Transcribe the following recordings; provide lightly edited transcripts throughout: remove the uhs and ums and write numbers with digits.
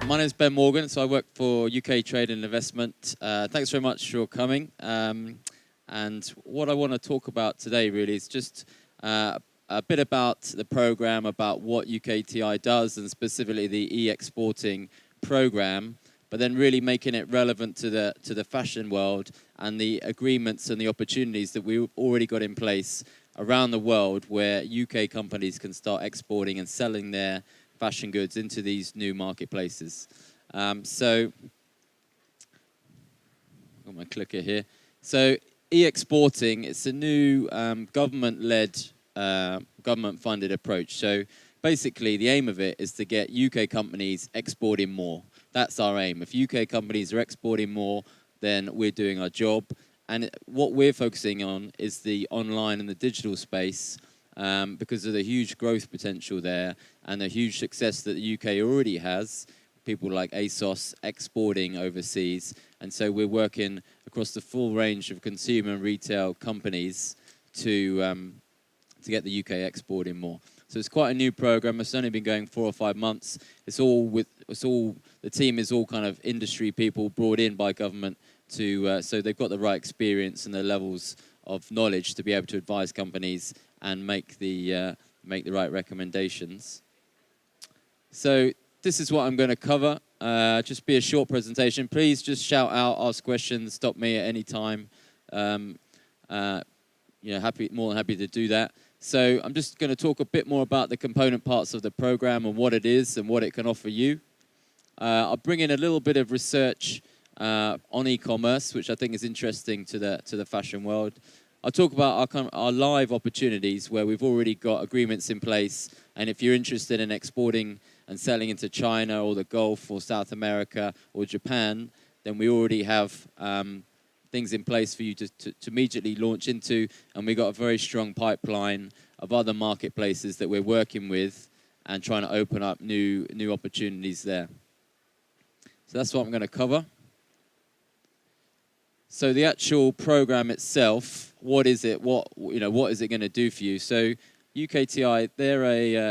My name is Ben Morgan, so I work for UK Trade and Investment. Thanks very much for coming. And what I want to talk about today really is just a bit about the program, about what UKTI does, and specifically the e-exporting program, but then really making it relevant to the fashion world and the agreements and the opportunities that we've already got in place around the world where UK companies can start exporting and selling their fashion goods into these new marketplaces. So, got my clicker here. So, e-exporting, it's a new government-led, government-funded approach. So, basically, the aim of it is to get UK companies exporting more. That's our aim. If UK companies are exporting more, then we're doing our job. And what we're focusing on is the online and the digital space, because of the huge growth potential there and the huge success that the UK already has, people like ASOS exporting overseas. And so we're working across the full range of consumer and retail companies to get the UK exporting more. So it's quite a new program. It's only been going 4 or 5 months. The team is all kind of industry people brought in by government to, so they've got the right experience and the levels of knowledge to be able to advise companies and make the right recommendations. So this is what I'm going to cover. Just be a short presentation. Please just shout out, ask questions, stop me at any time. More than happy to do that. So I'm just going to talk a bit more about the component parts of the program and what it is and what it can offer you. I'll bring in a little bit of research on e-commerce, which I think is interesting to the fashion world. I'll talk about our live opportunities where we've already got agreements in place, and if you're interested in exporting and selling into China or the Gulf or South America or Japan, then we already have things in place for you to immediately launch into, and we've got a very strong pipeline of other marketplaces that we're working with and trying to open up new opportunities there. So that's what I'm going to cover. So the actual program itself, what is it? What is it going to do for you? So UKTI,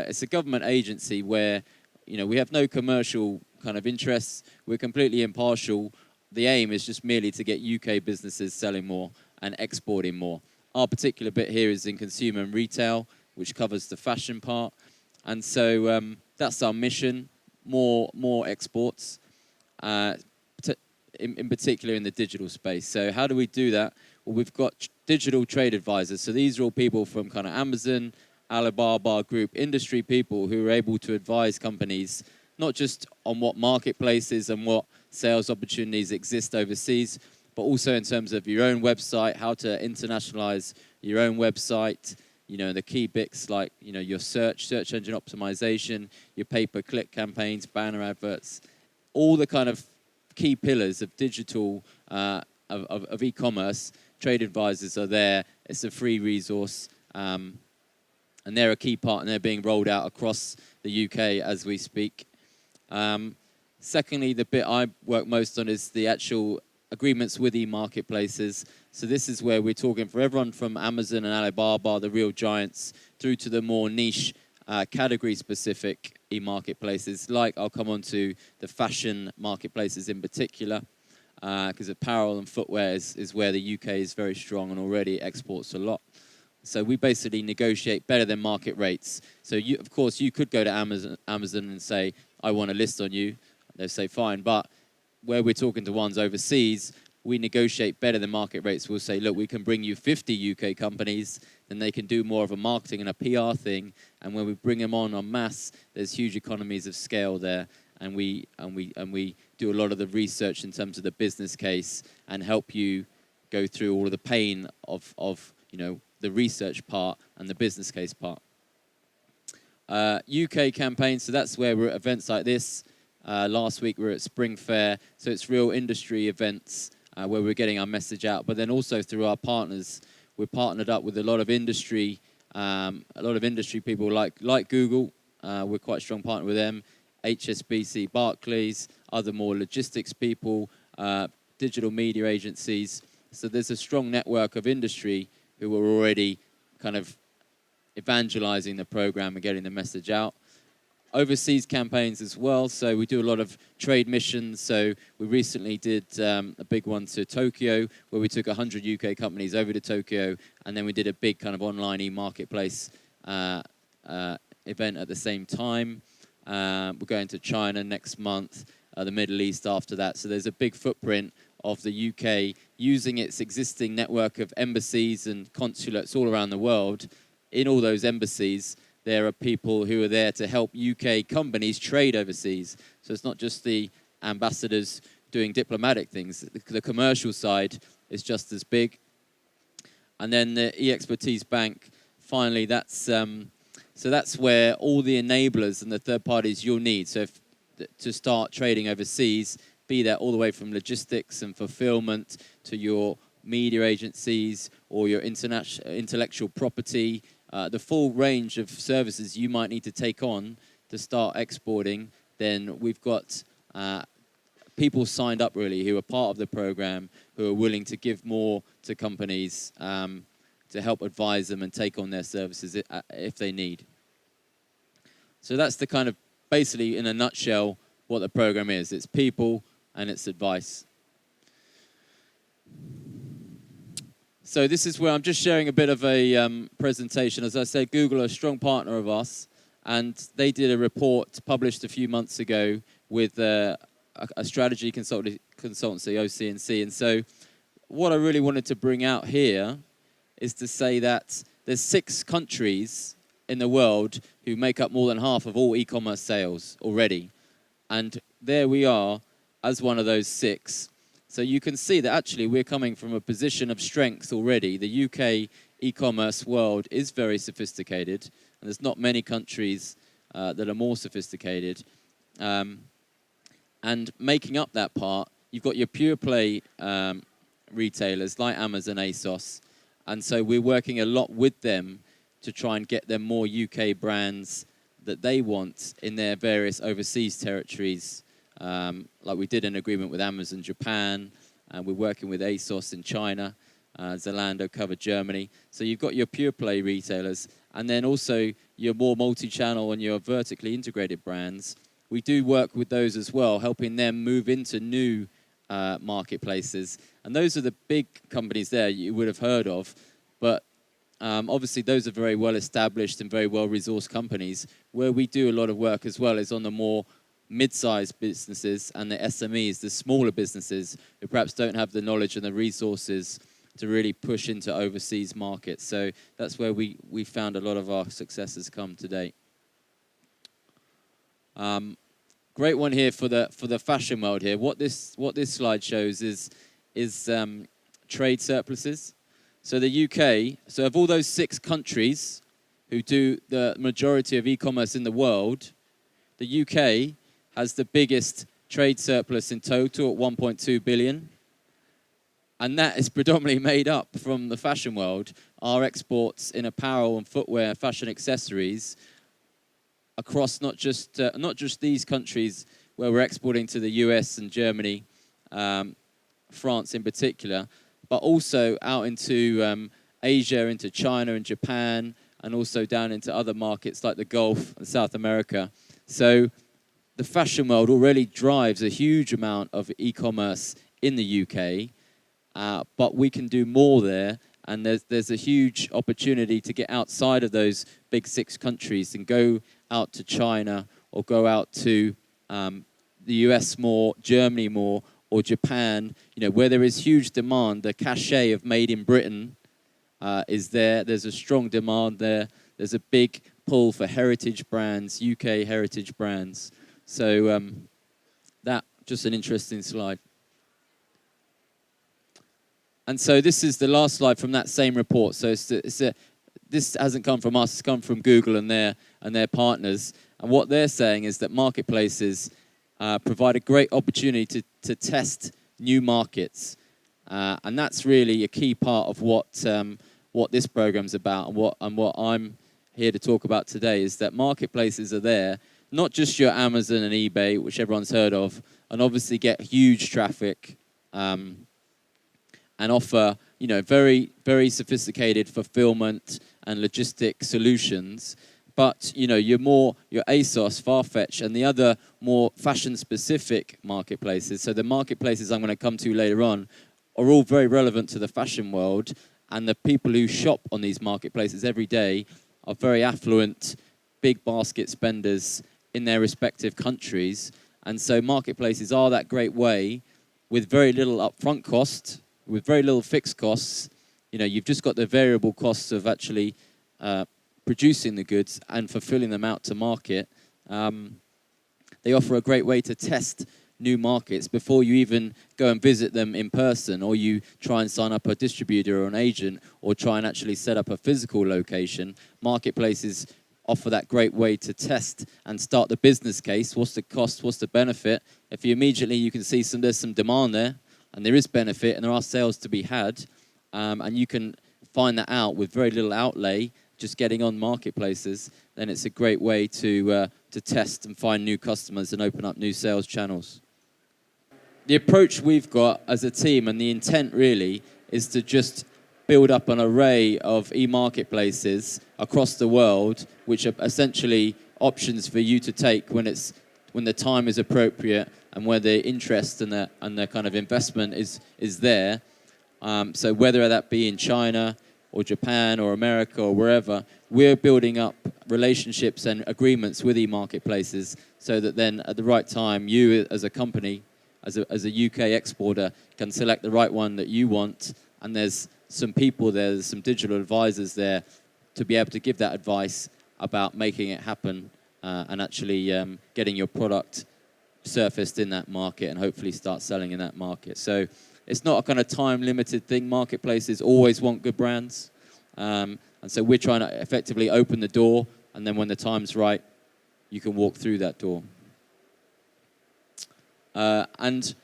it's a government agency where we have no commercial kind of interests. We're completely impartial. The aim is just merely to get UK businesses selling more and exporting more. Our particular bit here is in consumer and retail, which covers the fashion part, and so that's our mission: more exports. In particular in the digital space. So how do we do that? Well, we've got digital trade advisors. So these are all people from kind of Amazon, Alibaba group, industry people who are able to advise companies, not just on what marketplaces and what sales opportunities exist overseas, but also in terms of your own website, how to internationalize your own website, the key bits like, your search engine optimization, your pay-per-click campaigns, banner adverts, all the kind of key pillars of digital, of e-commerce. Trade advisors are there. It's a free resource, and they're a key part, and they're being rolled out across the UK as we speak. Secondly, the bit I work most on is the actual agreements with e-marketplaces. So this is where we're talking for everyone from Amazon and Alibaba, the real giants, through to the more niche, category-specific e-marketplaces, like I'll come on to the fashion marketplaces in particular, because apparel and footwear is where the UK is very strong and already exports a lot. So we basically negotiate better than market rates. So of course, you could go to Amazon and say, I want to list on you. They'll say, fine. But where we're talking to ones overseas, we negotiate better than market rates. We'll say, look, we can bring you 50 UK companies, then they can do more of a marketing and a PR thing. And when we bring them on mass, there's huge economies of scale there. And we do a lot of the research in terms of the business case and help you go through all of the pain of the research part and the business case part. UK campaigns, so that's where we're at events like this. Last week we were at Spring Fair, so it's real industry events where we're getting our message out. But then also through our partners, we're partnered up with a lot of industry people like Google. We're quite a strong partner with them. HSBC, Barclays, other more logistics people, digital media agencies. So there's a strong network of industry who are already kind of evangelizing the program and getting the message out. overseas campaigns as well. So we do a lot of trade missions. So we recently did a big one to Tokyo, where we took 100 UK companies over to Tokyo, and then we did a big kind of online e-marketplace event at the same time. We're going to China next month, the Middle East after that. So there's a big footprint of the UK using its existing network of embassies and consulates all around the world. In all those embassies, there are people who are there to help UK companies trade overseas. So it's not just the ambassadors doing diplomatic things. The commercial side is just as big. And then the e-expertise bank, finally, that's where all the enablers and the third parties you'll need. So to start trading overseas, be that all the way from logistics and fulfillment to your media agencies or your intellectual property, the full range of services you might need to take on to start exporting. Then we've got people signed up really who are part of the program, who are willing to give more to companies to help advise them and take on their services if they need. So that's the kind of, basically in a nutshell, what the program is. It's people and it's advice. So this is where I'm just sharing a bit of a presentation. As I said, Google are a strong partner of us, and they did a report published a few months ago with a strategy consultancy, OC&C. And so what I really wanted to bring out here is to say that there's 6 countries in the world who make up more than half of all e-commerce sales already. And there we are as one of those 6. So you can see that actually we're coming from a position of strength already. The UK e-commerce world is very sophisticated, and there's not many countries that are more sophisticated. And making up that part, you've got your pure play retailers like Amazon, ASOS, and so we're working a lot with them to try and get them more UK brands that they want in their various overseas territories. Like we did an agreement with Amazon Japan, and we're working with ASOS in China. Zalando covered Germany. So you've got your pure play retailers, and then also your more multi-channel and your vertically integrated brands. We do work with those as well, helping them move into new marketplaces. And those are the big companies there you would have heard of, but obviously those are very well established and very well resourced companies. Where we do a lot of work as well is on the more mid-sized businesses and the SMEs, the smaller businesses who perhaps don't have the knowledge and the resources to really push into overseas markets. So that's where we found a lot of our successes come to date. Great one here for the fashion world here. What this slide shows is trade surpluses. So the UK, so of all those 6 countries who do the majority of e-commerce in the world, the UK has the biggest trade surplus in total at 1.2 billion. And that is predominantly made up from the fashion world. Our exports in apparel and footwear, fashion accessories, across not just these countries where we're exporting to the US and Germany, France in particular, but also out into Asia, into China and Japan, and also down into other markets like the Gulf and South America. So the fashion world already drives a huge amount of e-commerce in the UK, but we can do more there, and there's a huge opportunity to get outside of those big 6 countries and go out to China or go out to the US more, Germany more, or Japan, where there is huge demand. The cachet of made in Britain is there. There's a strong demand there. There's a big pull for heritage brands, UK heritage brands. So that, just an interesting slide. And so this is the last slide from that same report. So this hasn't come from us, it's come from Google and their partners. And what they're saying is that marketplaces provide a great opportunity to test new markets. And that's really a key part of what this program's about, and what I'm here to talk about today is that marketplaces are there, not just your Amazon and eBay, which everyone's heard of, and obviously get huge traffic and offer, very, very sophisticated fulfillment and logistic solutions. But your ASOS, Farfetch, and the other more fashion-specific marketplaces. So the marketplaces I'm going to come to later on are all very relevant to the fashion world, and the people who shop on these marketplaces every day are very affluent, big basket spenders in their respective countries. And so marketplaces are that great way with very little upfront cost, with very little fixed costs. You've just got the variable costs of actually producing the goods and fulfilling them out to market. They offer a great way to test new markets before you even go and visit them in person, or you try and sign up a distributor or an agent, or try and actually set up a physical location. Marketplaces offer that great way to test and start the business case. What's the cost? What's the benefit? If you can see there's some demand there, and there is benefit, and there are sales to be had, and you can find that out with very little outlay, just getting on marketplaces, then it's a great way to test and find new customers and open up new sales channels. The approach we've got as a team, and the intent really, is to just build up an array of e-marketplaces across the world, which are essentially options for you to take when the time is appropriate and where the interest and the kind of investment is there. So whether that be in China or Japan or America or wherever, we're building up relationships and agreements with e-marketplaces so that then at the right time, you as a company, as a UK exporter, can select the right one that you want, and there's some people there, there's some digital advisors there to be able to give that advice about making it happen and actually getting your product surfaced in that market and hopefully start selling in that market. So it's not a kind of time-limited thing. Marketplaces always want good brands. And so we're trying to effectively open the door, and then when the time's right, you can walk through that door. And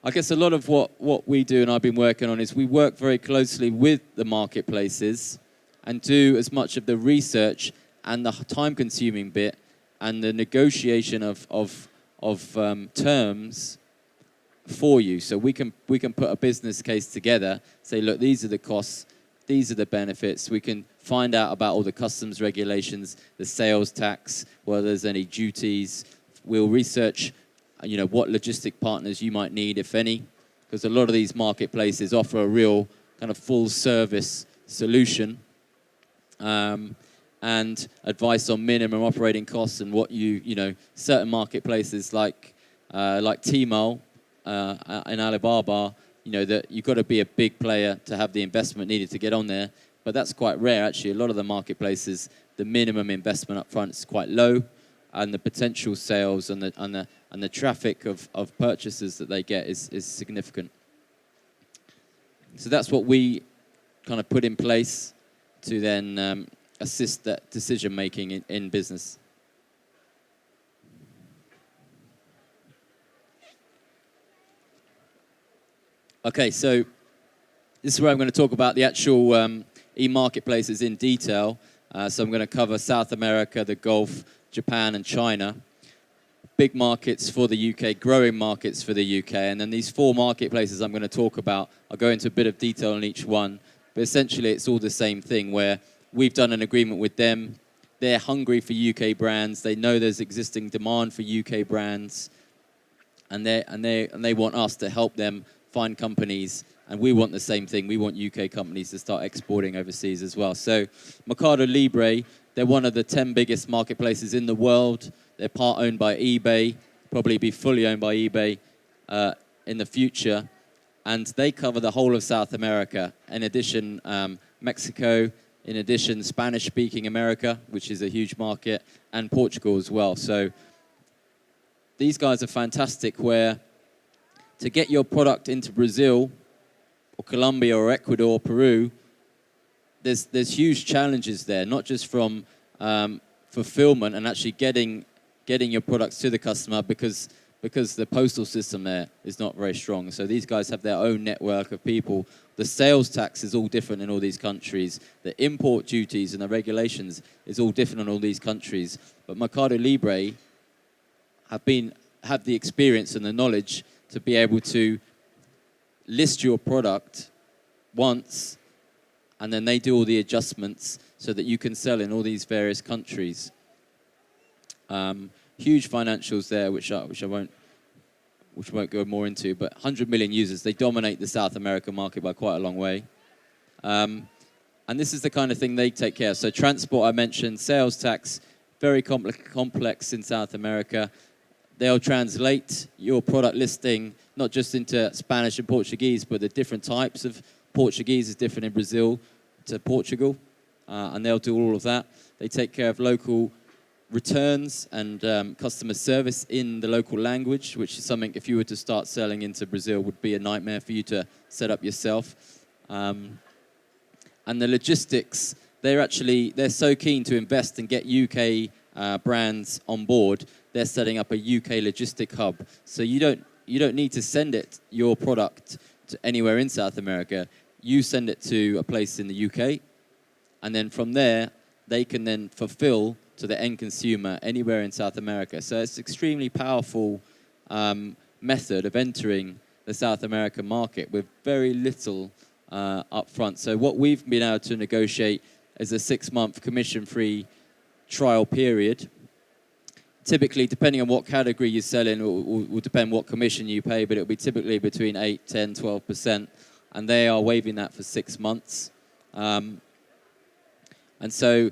I guess a lot of what we do and I've been working on is we work very closely with the marketplaces and do as much of the research and the time-consuming bit and the negotiation of terms for you. So we can put a business case together, say, look, these are the costs, these are the benefits. We can find out about all the customs regulations, the sales tax, whether there's any duties. We'll research, what logistic partners you might need, if any, because a lot of these marketplaces offer a real kind of full service solution, and advice on minimum operating costs and what certain marketplaces like Tmall, in Alibaba, that you've got to be a big player to have the investment needed to get on there. But that's quite rare, actually. A lot of the marketplaces, the minimum investment up front is quite low, and the potential sales and the traffic of purchases that they get is significant. So that's what we kind of put in place to then assist that decision making in business. Okay, so this is where I'm going to talk about the actual e-marketplaces in detail. So I'm going to cover South America, the Gulf, Japan, and China. Big markets for the UK, growing markets for the UK. And then these 4 marketplaces I'm going to talk about, I'll go into a bit of detail on each one. But essentially, it's all the same thing, where we've done an agreement with them. They're hungry for UK brands. They know there's existing demand for UK brands. And they want us to help them find companies, and we want the same thing. We want UK companies to start exporting overseas as well. So Mercado Libre, they're one of the 10 biggest marketplaces in the world. They're part owned by eBay, probably be fully owned by eBay in the future. And they cover the whole of South America. In addition, Mexico, in addition, Spanish-speaking America, which is a huge market, and Portugal as well. So these guys are fantastic, where to get your product into Brazil or Colombia or Ecuador or Peru, there's huge challenges there, not just from fulfillment and actually getting your products to the customer, because the postal system there is not very strong. So these guys have their own network of people. The sales tax is all different in all these countries. The import duties and the regulations is all different in all these countries. But Mercado Libre have the experience and the knowledge to be able to list your product once, and then they do all the adjustments so that you can sell in all these various countries. Huge financials there, which won't go more into, but 100 million users. They dominate the South American market by quite a long way. And this is the kind of thing they take care of. So transport, I mentioned, sales tax, very complex in South America. They'll translate your product listing, not just into Spanish and Portuguese, but the different types of Portuguese is different in Brazil to Portugal. And they'll do all of that. They take care of local returns and customer service in the local language, which is something, if you were to start selling into Brazil, would be a nightmare for you to set up yourself. And the logistics, they're so keen to invest and get UK brands on board. They're setting up a UK logistic hub. So you don't need to send your product to anywhere in South America. You send it to a place in the UK, and then from there, they can then fulfill to the end consumer anywhere in South America. So it's an extremely powerful method of entering the South American market with very little upfront. So what we've been able to negotiate is a 6-month commission-free trial period. Typically, depending on what category you sell in, will depend what commission you pay, but it'll be typically between 8, 10, 12%, and they are waiving that for 6 months. And so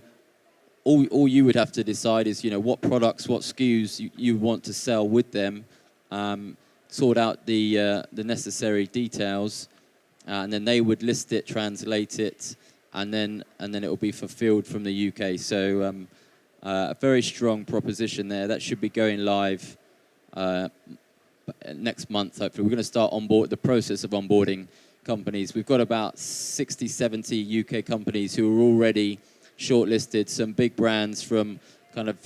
all you would have to decide is, what products, what SKUs you want to sell with them, sort out the necessary details, and then they would list it, translate it, and then it will be fulfilled from the UK. So a very strong proposition there. That should be going live next month, hopefully. We're going to start the process of onboarding companies. We've got about 60, 70 UK companies who are already shortlisted. Some big brands from kind of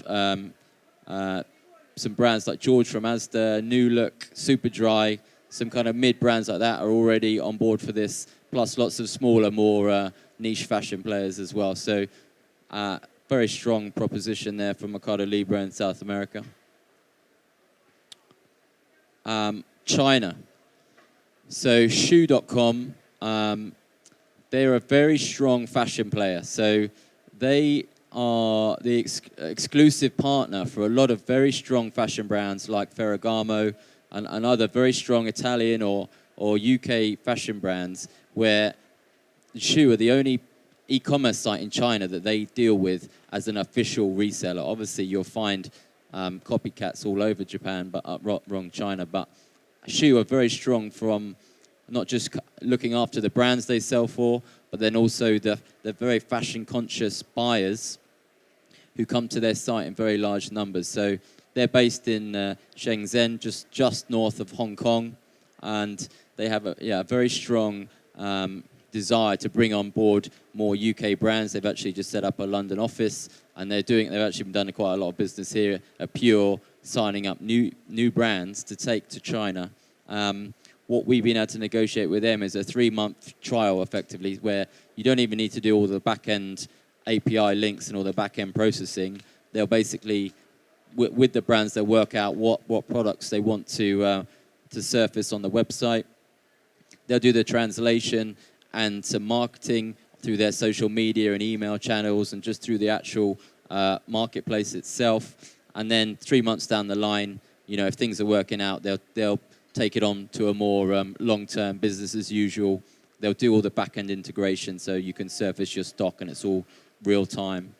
some brands like George from Asda, New Look, Superdry, some kind of mid brands like that are already on board for this, plus lots of smaller, more niche fashion players as well. So very strong proposition there from Mercado Libre in South America. China. So Shoe.com, they're a very strong fashion player. So they are the exclusive partner for a lot of very strong fashion brands like Ferragamo and other very strong Italian or UK fashion brands, where Shoe are the only e-commerce site in China that they deal with as an official reseller. Obviously, you'll find copycats all over Japan, but wrong China. But Shoe are very strong from not just looking after the brands they sell for, but then also the very fashion-conscious buyers who come to their site in very large numbers. So they're based in Shenzhen, just north of Hong Kong, and they have a very strong desire to bring on board more UK brands. They've actually just set up a London office, and they've actually done quite a lot of business here at Pure, signing up new brands to take to China. What we've been able to negotiate with them is a 3-month trial, effectively, where you don't even need to do all the back-end API links and all the back-end processing. They'll basically, with the brands, they'll work out what products they want to surface on the website. They'll do the translation and some marketing through their social media and email channels and just through the actual marketplace itself. And then 3 months down the line, if things are working out, they'll take it on to a more long-term business as usual. They'll do all the back-end integration so you can surface your stock and it's all real-time.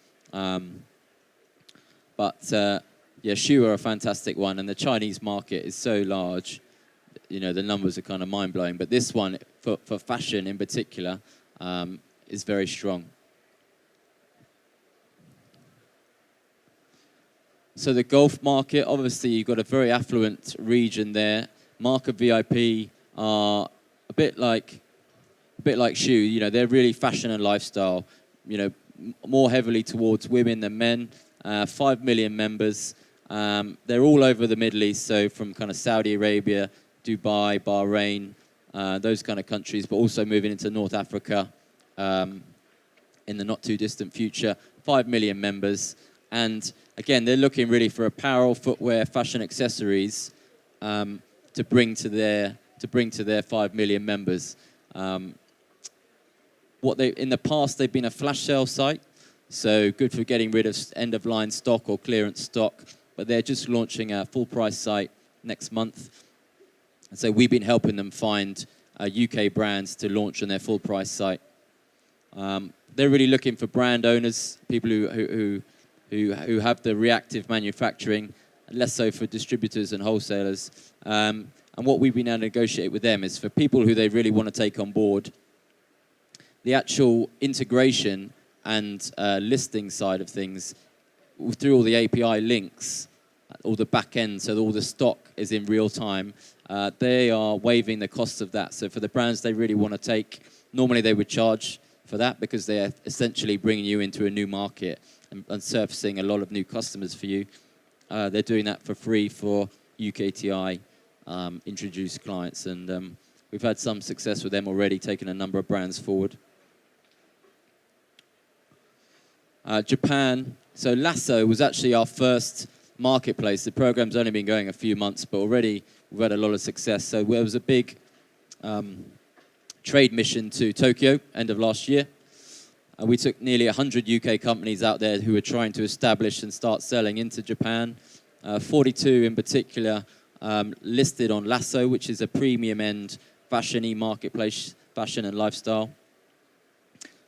Shoe are a fantastic one, and the Chinese market is so large. The numbers are kind of mind-blowing, but this one, for fashion in particular, is very strong. So the Gulf market, obviously you've got a very affluent region there. MarkaVIP are a bit like Shoe. They're really fashion and lifestyle. More heavily towards women than men. 5 million members. They're all over the Middle East, so from kind of Saudi Arabia, Dubai, Bahrain, those kind of countries, but also moving into North Africa in the not too distant future. 5 million members. And again, they're looking really for apparel, footwear, fashion accessories to bring to their 5 million members. In the past, they've been a flash sale site, so good for getting rid of end-of-line stock or clearance stock. but they're just launching a full price site next month. And so we've been helping them find UK brands to launch on their full price site. They're really looking for brand owners, people who have the reactive manufacturing, less so for distributors and wholesalers. And what we've been able to negotiate with them is for people who they really want to take on board, the actual integration and listing side of things through all the API links, all the back end, so all the stock is in real time. They are waiving the cost of that. So for the brands they really want to take, normally they would charge for that because they're essentially bringing you into a new market and surfacing a lot of new customers for you. They're doing that for free for UKTI introduced clients, and we've had some success with them already, taking a number of brands forward. Japan. So LASO was actually our first marketplace. The program's only been going a few months, but already we've had a lot of success. So there was a big trade mission to Tokyo, end of last year. We took nearly 100 UK companies out there who were trying to establish and start selling into Japan. 42 in particular listed on LASO, which is a premium end fashion marketplace, fashion and lifestyle.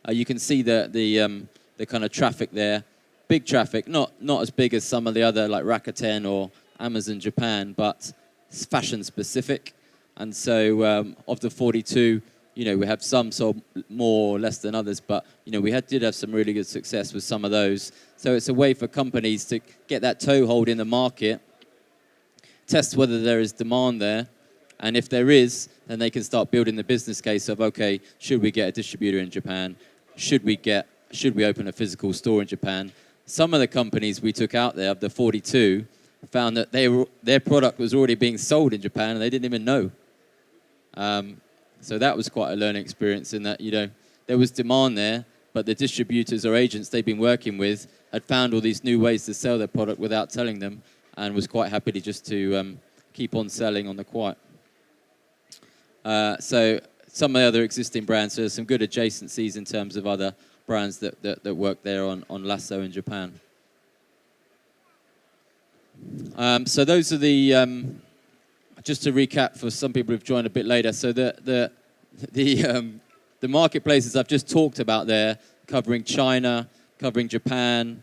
You can see the kind of traffic there. Big traffic, not as big as some of the other like Rakuten or Amazon Japan, but it's fashion specific. And so of the 42, we have some sold more or less than others, but we did have some really good success with some of those. So it's a way for companies to get that toehold in the market, test whether there is demand there, and if there is, then they can start building the business case of, okay, should we get a distributor in Japan? Should we open a physical store in Japan? Some of the companies we took out there, of the 42, found that their product was already being sold in Japan and they didn't even know. So that was quite a learning experience in that, there was demand there, but the distributors or agents they've been working with had found all these new ways to sell their product without telling them, and was quite happy to just to keep on selling on the quiet. So some of the other existing brands, so there's some good adjacencies in terms of other brands that work there on LASO in Japan. So those are the... just to recap for some people who've joined a bit later, so the marketplaces I've just talked about there, covering China, covering Japan,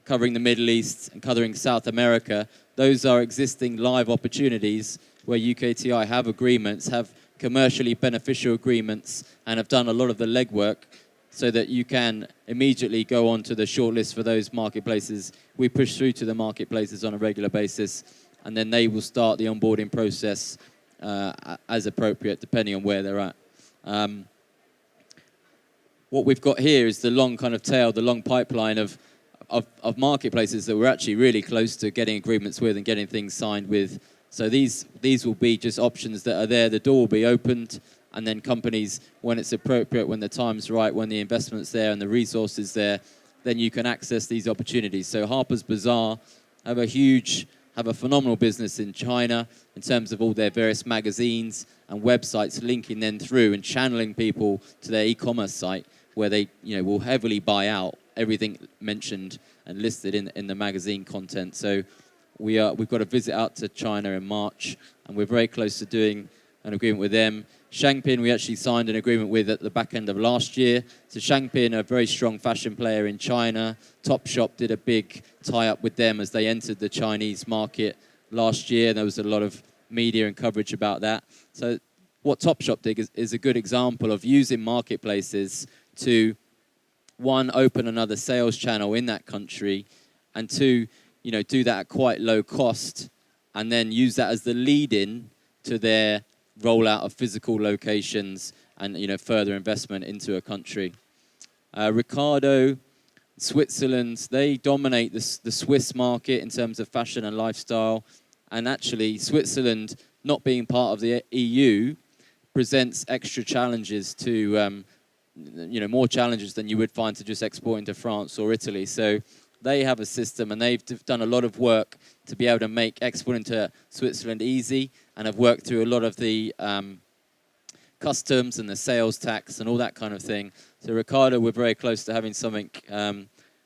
covering the Middle East, and covering South America, those are existing live opportunities where UKTI have agreements, have commercially beneficial agreements, and have done a lot of the legwork so that you can immediately go on to the shortlist for those marketplaces. We push through to the marketplaces on a regular basis, and then they will start the onboarding process as appropriate, depending on where they're at. What we've got here is the long kind of tail, the long pipeline of marketplaces that we're actually really close to getting agreements with and getting things signed with. So these will be just options that are there. The door will be opened, and then companies, when it's appropriate, when the time's right, when the investment's there and the resources there, then you can access these opportunities. So Harper's Bazaar have a phenomenal business in China in terms of all their various magazines and websites, linking them through and channeling people to their e-commerce site, where they will heavily buy out everything mentioned and listed in the magazine content. So we've got a visit out to China in March, and we're very close to doing an agreement with them. Shangpin we actually signed an agreement with at the back end of last year. So Shangpin are a very strong fashion player in China. Topshop did a big tie-up with them as they entered the Chinese market last year. There was a lot of media and coverage about that. So what Topshop did is a good example of using marketplaces to, one, open another sales channel in that country, and two, do that at quite low cost, and then use that as the lead-in to their rollout of physical locations and further investment into a country. Ricardo, Switzerland, they dominate the Swiss market in terms of fashion and lifestyle, and actually Switzerland, not being part of the EU, presents extra challenges to more challenges than you would find to just export into France or Italy. So they have a system, and they've done a lot of work to be able to make export into Switzerland easy, and have worked through a lot of the customs and the sales tax and all that kind of thing. So Ricardo, we're very close to having something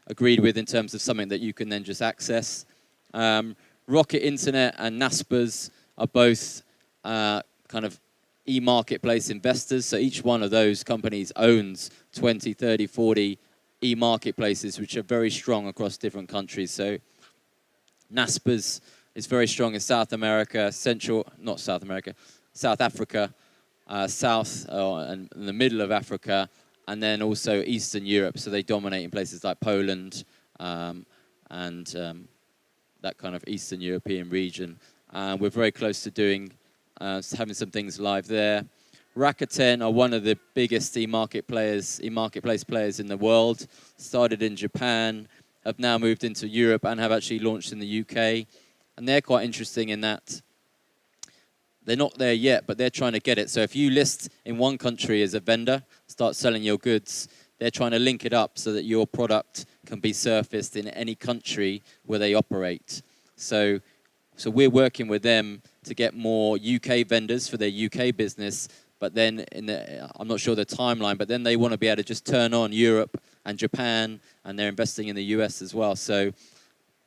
agreed with in terms of something that you can then just access. Rocket Internet and Naspers are both kind of e-marketplace investors. So each one of those companies owns 20, 30, 40 e-marketplaces, which are very strong across different countries. So Naspers is very strong in South America, South Africa, and the middle of Africa, and then also Eastern Europe. So they dominate in places like Poland and that kind of Eastern European region. We're very close to doing, having some things live there. Rakuten are one of the biggest e-marketplace players in the world. Started in Japan, have now moved into Europe and have actually launched in the UK. And they're quite interesting in that they're not there yet, but they're trying to get it. So if you list in one country as a vendor, start selling your goods, they're trying to link it up so that your product can be surfaced in any country where they operate. So we're working with them to get more UK vendors for their UK business, but then I'm not sure the timeline, but then they want to be able to just turn on Europe and Japan, and they're investing in the US as well. So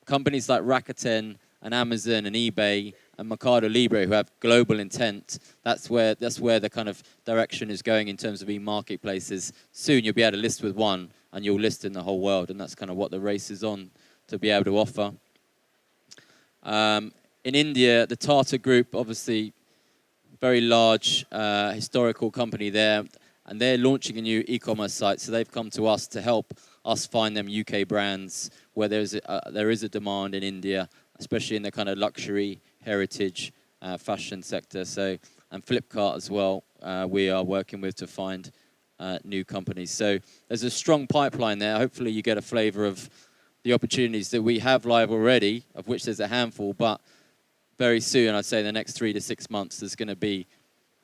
companies like Rakuten and Amazon and eBay and Mercado Libre, who have global intent, that's where the kind of direction is going in terms of e-marketplaces. Soon you'll be able to list with one, and you'll list in the whole world, and that's kind of what the race is on to be able to offer. In India, the Tata Group, obviously very large historical company there, and they're launching a new e-commerce site, so they've come to us to help us find them UK brands where there is a demand in India, especially in the kind of luxury, heritage, fashion sector. So, and Flipkart as well, we are working with to find new companies. So there's a strong pipeline there. Hopefully you get a flavor of the opportunities that we have live already, of which there's a handful, but very soon, I'd say in the next 3 to 6 months, there's going to be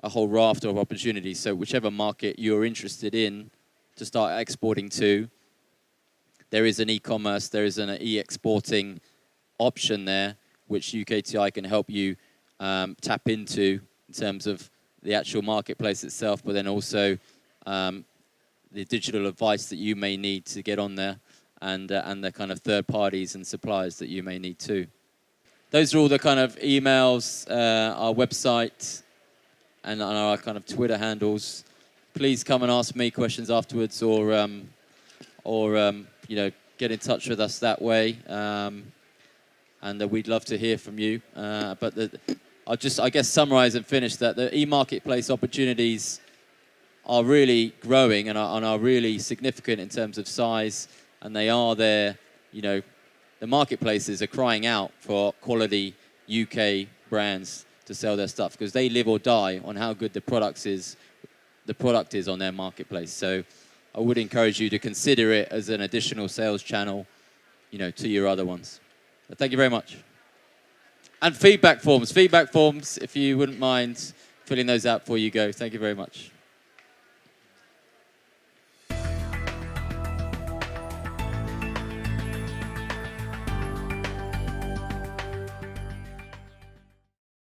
a whole raft of opportunities. So whichever market you're interested in to start exporting to, there is an e-commerce, there is an e-exporting option there, which UKTI can help you tap into in terms of the actual marketplace itself, but then also the digital advice that you may need to get on there, and the kind of third parties and suppliers that you may need too. Those are all the kind of emails, our website, and our kind of Twitter handles. Please come and ask me questions afterwards, or you know, get in touch with us that way. And we'd love to hear from you. But I'll just, I guess, summarize and finish that the e-marketplace opportunities are really growing and are really significant in terms of size, and they are there. You know, the marketplaces are crying out for quality UK brands to sell their stuff, because they live or die on how good the product is on their marketplace. So I would encourage you to consider it as an additional sales channel, you know, to your other ones. But thank you very much. And feedback forms, if you wouldn't mind filling those out before you go. Thank you very much.